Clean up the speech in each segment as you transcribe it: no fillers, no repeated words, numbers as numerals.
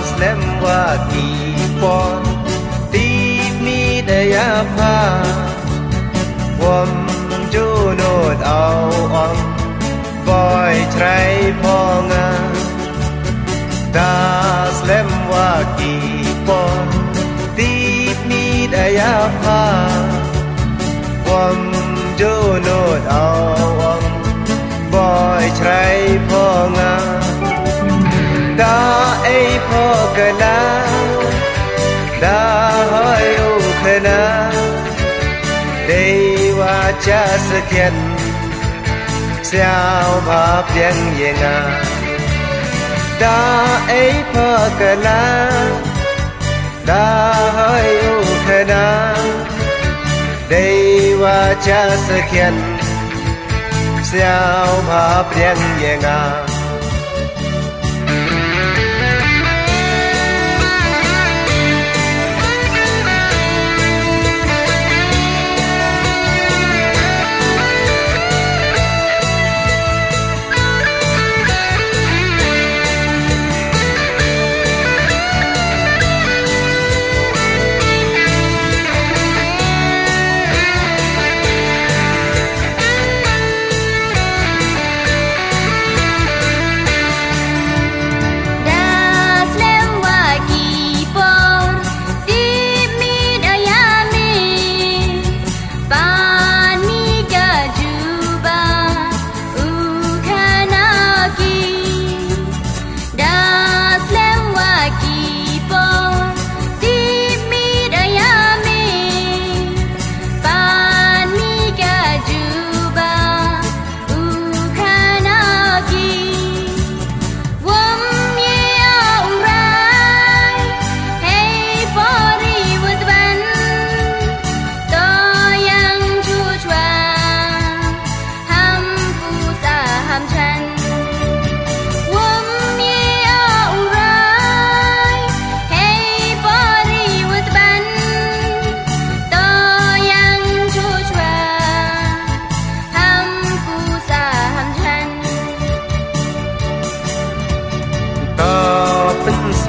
slem waki pon ti mi de ya pa wom ju no ao on boy trai ponga da slem waki pon ti mi de ya pa wom ju no ao on boy trai ponga da ai pho kana da hoi u kana dei wa cha sakhen xiao ba pian yenga da ai pho kana da hoi u kana dei wa cha sakhen xiao ba pian yenga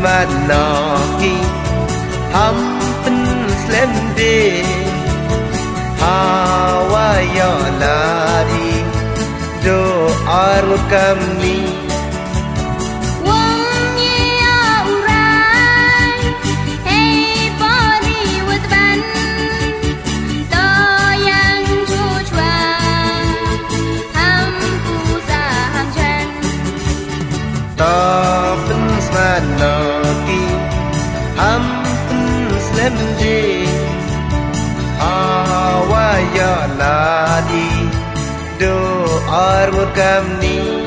man no ki ham pen slem de ha wa ya la di do ar kam ni no ki ham slem de awa ya la di do ar kam ni